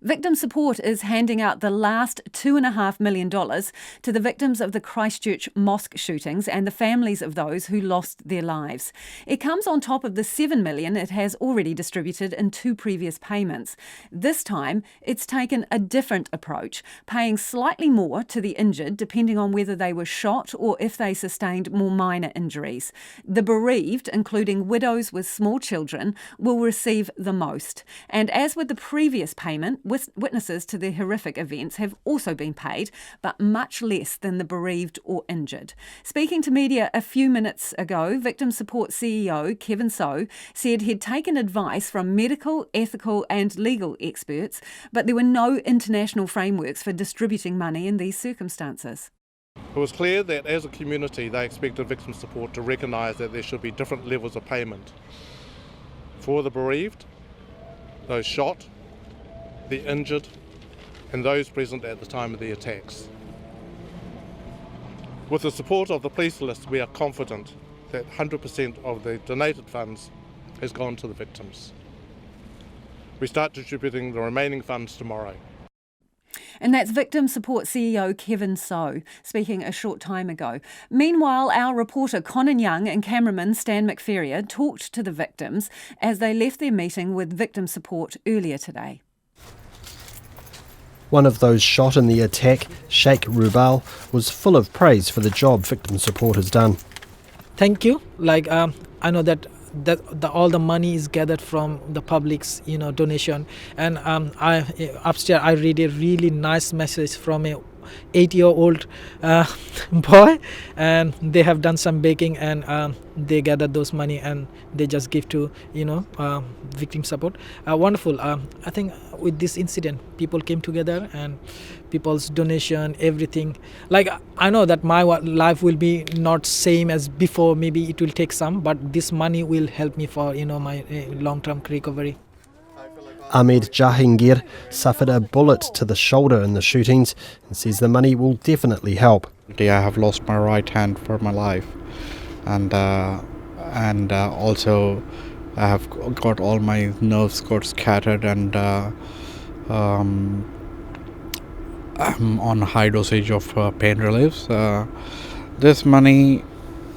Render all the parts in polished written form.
Victim Support is handing out the last $2.5 million to the victims of the Christchurch mosque shootings and the families of those who lost their lives. It comes on top of the $7 million it has already distributed in 2 previous payments. This time, it's taken a different approach, paying slightly more to the injured depending on whether they were shot or if they sustained more minor injuries. The bereaved, including widows with small children, will receive the most. And as with the previous payment, witnesses to the horrific events have also been paid, but much less than the bereaved or injured. Speaking to media a few minutes ago, Victim Support CEO Kevin So said he'd taken advice from medical, ethical and legal experts, but there were no international frameworks for distributing money in these circumstances. It was clear that as a community they expected Victim Support to recognise that there should be different levels of payment. For the bereaved, those shot, the injured and those present at the time of the attacks. With the support of the police list, we are confident that 100% of the donated funds has gone to the victims. We start distributing the remaining funds tomorrow. And that's Victim Support CEO Kevin So, speaking a short time ago. Meanwhile, our reporter Conan Young and cameraman Stan McFerrier talked to the victims as they left their meeting with Victim Support earlier today. One of those shot in the attack, Sheikh Rubal, was full of praise for the job Victim Support has done. Thank you. I know that all the money is gathered from the public's donation, and upstairs I read a really nice message from a 8-year-old boy, and they have done some baking and they gathered those money and they just give to Victim Support. Wonderful. I think with this incident people came together and people's donation, everything. I know that my life will be not same as before, maybe it will take some, but this money will help me for my long-term recovery. Ahmed Jahangir suffered a bullet to the shoulder in the shootings and says the money will definitely help. I have lost my right hand for my life, and also I have got all my nerves got scattered, and I'm on high dosage of pain reliefs. This money,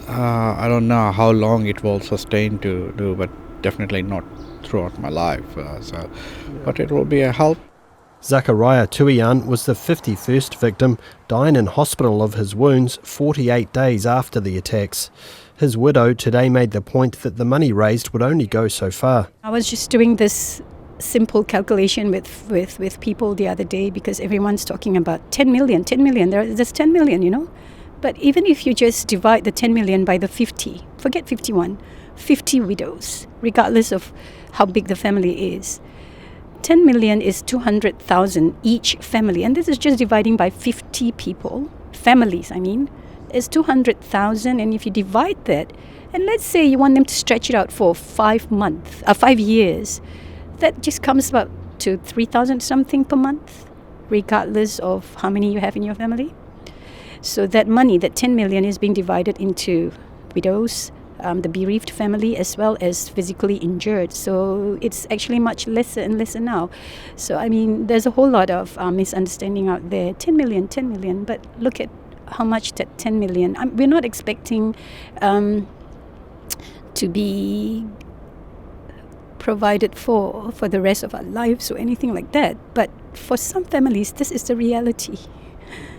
I don't know how long it will sustain to do, but definitely not throughout my life, but it will be a help. Zachariah Tuian was the 51st victim, dying in hospital of his wounds 48 days after the attacks. His widow today made the point that the money raised would only go so far. I was just doing this simple calculation with people the other day, because everyone's talking about 10 million. There's 10 million, But even if you just divide the 10 million by the 50, forget 51, 50 widows, regardless of how big the family is. 10 million is 200,000 each family. And this is just dividing by 50 people, families, is 200,000. And if you divide that, and let's say you want them to stretch it out for 5 years, that just comes about to 3,000 something per month, regardless of how many you have in your family. So that money, that 10 million, is being divided into widows, the bereaved family, as well as physically injured. So it's actually much lesser and lesser now. So, there's a whole lot of misunderstanding out there. 10 million, but look at how much that 10 million, we're not expecting to be provided for the rest of our lives or anything like that. But for some families, this is the reality.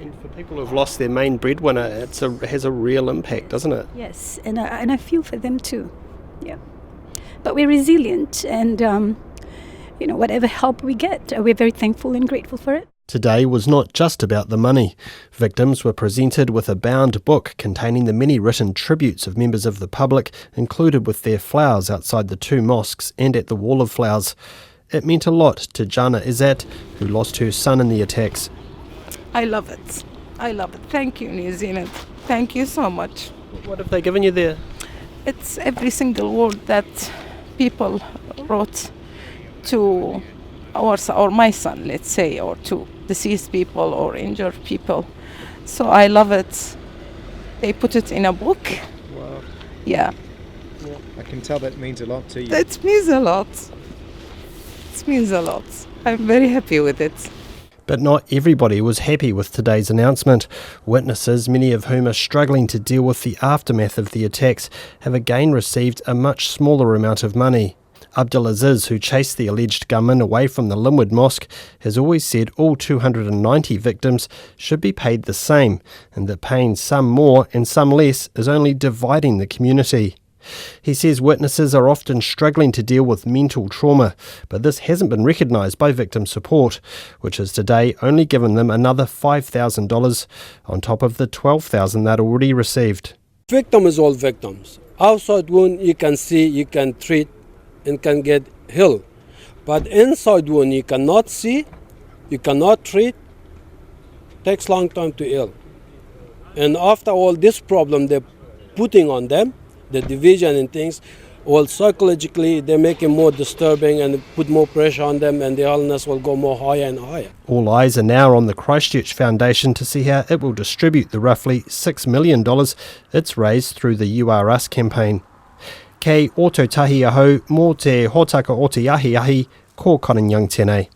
And for people who've lost their main breadwinner, it has a real impact, doesn't it? Yes, and I feel for them too. Yeah, but we're resilient, and whatever help we get, we're very thankful and grateful for it. Today was not just about the money. Victims were presented with a bound book containing the many written tributes of members of the public, included with their flowers outside the 2 mosques and at the Wall of Flowers. It meant a lot to Jana Izzat, who lost her son in the attacks. I love it. Thank you, New Zealand. Thank you so much. What have they given you there? It's every single word that people wrote to or my son, let's say, or to deceased people or injured people. So I love it. They put it in a book. Wow. Yeah. I can tell that means a lot to you. It means a lot. It means a lot. I'm very happy with it. But not everybody was happy with today's announcement. Witnesses, many of whom are struggling to deal with the aftermath of the attacks, have again received a much smaller amount of money. Abdulaziz, who chased the alleged gunman away from the Linwood Mosque, has always said all 290 victims should be paid the same, and that paying some more and some less is only dividing the community. He says witnesses are often struggling to deal with mental trauma, but this hasn't been recognised by victim support, which has today only given them another $5,000 on top of the $12,000 they'd already received. Victim is all victims. Outside wound you can see, you can treat and can get healed. But inside wound you cannot see, you cannot treat, takes long time to heal. And after all this problem they're putting on them, the division and things, well, psychologically they make it more disturbing and put more pressure on them, and the illness will go more higher and higher. All eyes are now on the Christchurch Foundation to see how it will distribute the roughly $6 million it's raised through the You Are Us campaign. Kei Oto Tahi Aho, mō te hōtaka o te ahi ahi, ko Koninyang tēnei.